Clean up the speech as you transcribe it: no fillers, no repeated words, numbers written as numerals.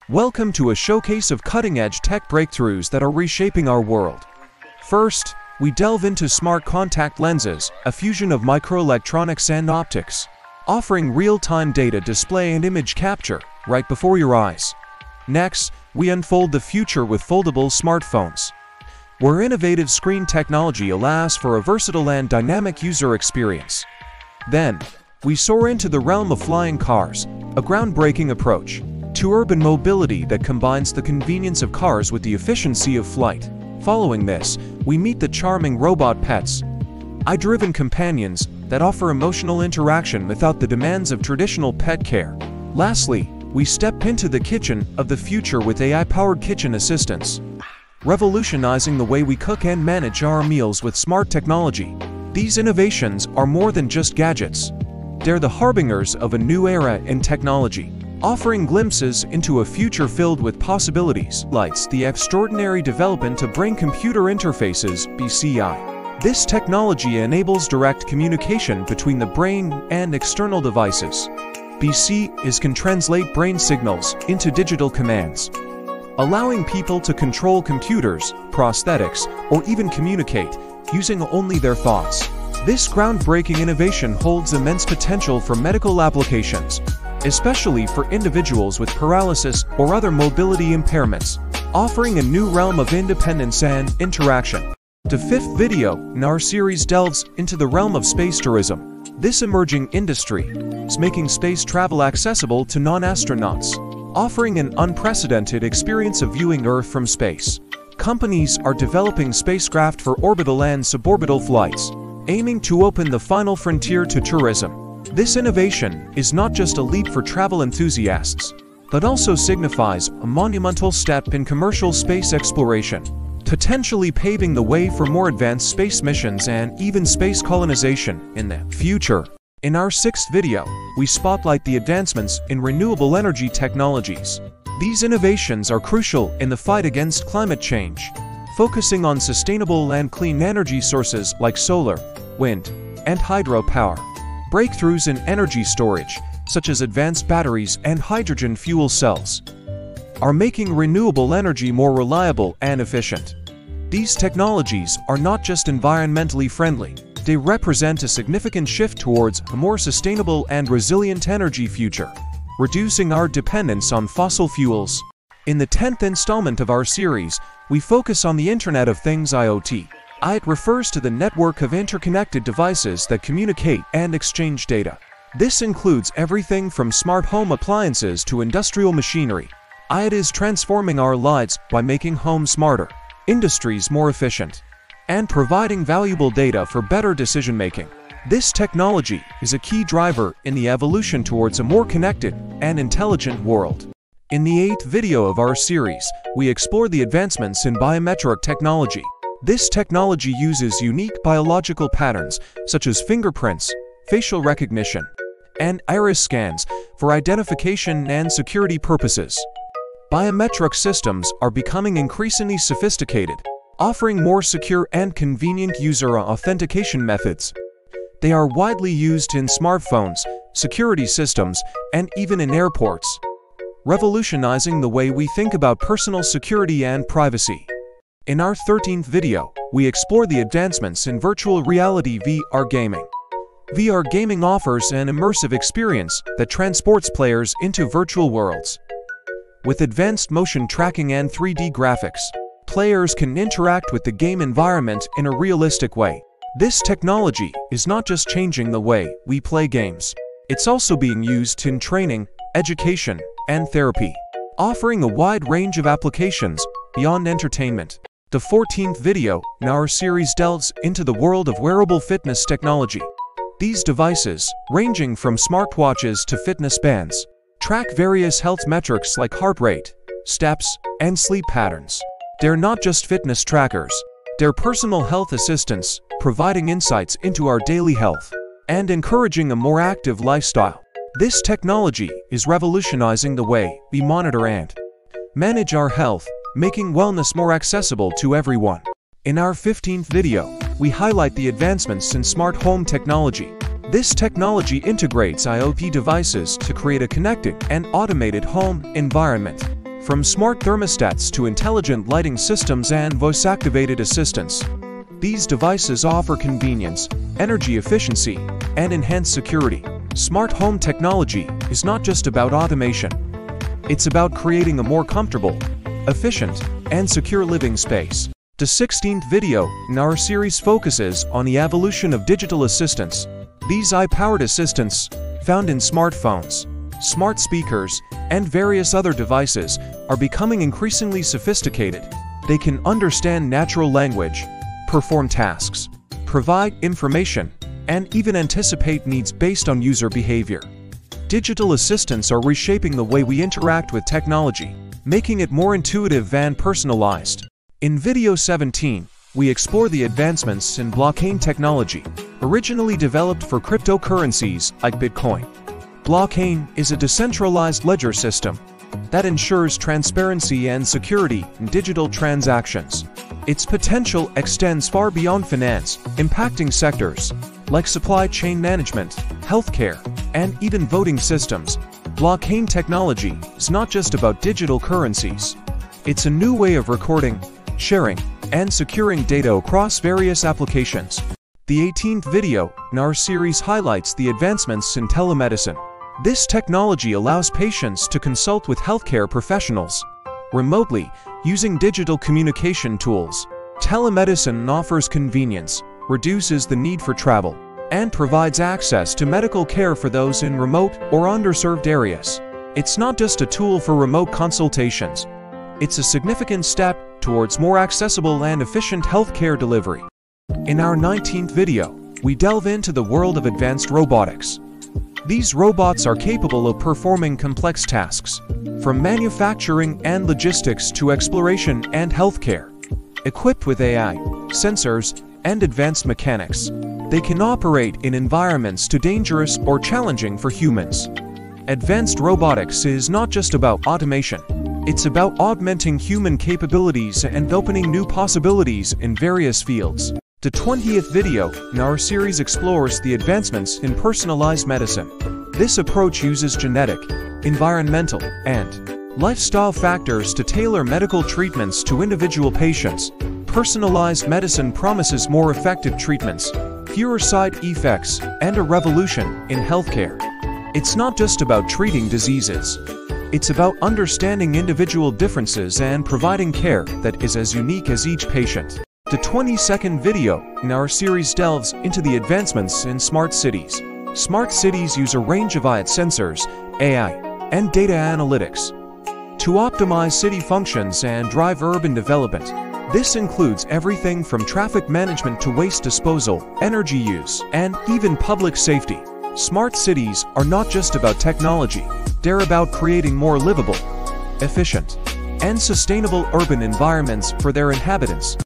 Welcome to a showcase of cutting-edge tech breakthroughs that are reshaping our world. First, we delve into smart contact lenses, a fusion of microelectronics and optics, offering real-time data display and image capture right before your eyes. Next, we unfold the future with foldable smartphones, where innovative screen technology allows for a versatile and dynamic user experience. Then, we soar into the realm of flying cars, a groundbreaking approach to urban mobility that combines the convenience of cars with the efficiency of flight. Following this, we meet the charming robot pets, AI-driven companions that offer emotional interaction without the demands of traditional pet care. Lastly, we step into the kitchen of the future with AI-powered kitchen assistants, revolutionizing the way we cook and manage our meals with smart technology. These innovations are more than just gadgets. They're the harbingers of a new era in technology, offering glimpses into a future filled with possibilities. Lights the extraordinary development of brain-computer interfaces, BCI. This technology enables direct communication between the brain and external devices. BCIs can translate brain signals into digital commands, allowing people to control computers, prosthetics, or even communicate using only their thoughts. This groundbreaking innovation holds immense potential for medical applications, especially for individuals with paralysis or other mobility impairments, offering a new realm of independence and interaction. The fifth video in our series delves into the realm of space tourism. This emerging industry is making space travel accessible to non-astronauts, offering an unprecedented experience of viewing Earth from space. Companies are developing spacecraft for orbital and suborbital flights, aiming to open the final frontier to tourism. This innovation is not just a leap for travel enthusiasts, but also signifies a monumental step in commercial space exploration, potentially paving the way for more advanced space missions and even space colonization in the future. In our sixth video, we spotlight the advancements in renewable energy technologies. These innovations are crucial in the fight against climate change, focusing on sustainable and clean energy sources like solar, wind, and hydropower. Breakthroughs in energy storage, such as advanced batteries and hydrogen fuel cells, are making renewable energy more reliable and efficient. These technologies are not just environmentally friendly, they represent a significant shift towards a more sustainable and resilient energy future, reducing our dependence on fossil fuels. In the 10th installment of our series, we focus on the Internet of Things IoT. It refers to the network of interconnected devices that communicate and exchange data. This includes everything from smart home appliances to industrial machinery. It is transforming our lives by making homes smarter, industries more efficient, and providing valuable data for better decision-making. This technology is a key driver in the evolution towards a more connected and intelligent world. In the 8th video of our series, we explore the advancements in biometric technology. This technology uses unique biological patterns, such as fingerprints, facial recognition, and iris scans, for identification and security purposes. Biometric systems are becoming increasingly sophisticated, offering more secure and convenient user authentication methods. They are widely used in smartphones, security systems, and even in airports, revolutionizing the way we think about personal security and privacy. In our 13th video, we explore the advancements in virtual reality VR gaming. VR gaming offers an immersive experience that transports players into virtual worlds. With advanced motion tracking and 3D graphics, players can interact with the game environment in a realistic way. This technology is not just changing the way we play games, it's also being used in training, education, and therapy, offering a wide range of applications beyond entertainment. The 14th video in our series delves into the world of wearable fitness technology. These devices, ranging from smartwatches to fitness bands, track various health metrics like heart rate, steps, and sleep patterns. They're not just fitness trackers, they're personal health assistants, providing insights into our daily health and encouraging a more active lifestyle. This technology is revolutionizing the way we monitor and manage our health, making wellness more accessible to everyone. In our 15th video, we highlight the advancements in smart home technology. This technology integrates IoT devices to create a connected and automated home environment. From smart thermostats to intelligent lighting systems and voice-activated assistants, these devices offer convenience, energy efficiency, and enhanced security. Smart home technology is not just about automation. It's about creating a more comfortable, efficient, and secure living space. The 16th video in our series focuses on the evolution of digital assistants. These AI-powered assistants, found in smartphones, smart speakers, and various other devices, are becoming increasingly sophisticated. They can understand natural language, perform tasks, provide information, and even anticipate needs based on user behavior. Digital assistants are reshaping the way we interact with technology, making it more intuitive and personalized. In video 17, we explore the advancements in blockchain technology, originally developed for cryptocurrencies like Bitcoin. Blockchain is a decentralized ledger system that ensures transparency and security in digital transactions. Its potential extends far beyond finance, impacting sectors like supply chain management, healthcare, and even voting systems. Blockchain technology is not just about digital currencies. It's a new way of recording, sharing, and securing data across various applications. The 18th video in our series highlights the advancements in telemedicine. This technology allows patients to consult with healthcare professionals remotely using digital communication tools. Telemedicine offers convenience, reduces the need for travel, and provides access to medical care for those in remote or underserved areas. It's not just a tool for remote consultations. It's a significant step towards more accessible and efficient healthcare delivery. In our 19th video, we delve into the world of advanced robotics. These robots are capable of performing complex tasks, from manufacturing and logistics to exploration and healthcare. Equipped with AI, sensors, and advanced mechanics, they can operate in environments too dangerous or challenging for humans. Advanced robotics is not just about automation. It's about augmenting human capabilities and opening new possibilities in various fields. The 20th video in our series explores the advancements in personalized medicine. This approach uses genetic, environmental, and lifestyle factors to tailor medical treatments to individual patients. Personalized medicine promises more effective treatments, fewer side effects, and a revolution in healthcare. It's not just about treating diseases. It's about understanding individual differences and providing care that is as unique as each patient. The 22nd video in our series delves into the advancements in smart cities. Smart cities use a range of AI sensors, AI, and data analytics to optimize city functions and drive urban development. This includes everything from traffic management to waste disposal, energy use, and even public safety. Smart cities are not just about technology. They're about creating more livable, efficient, and sustainable urban environments for their inhabitants.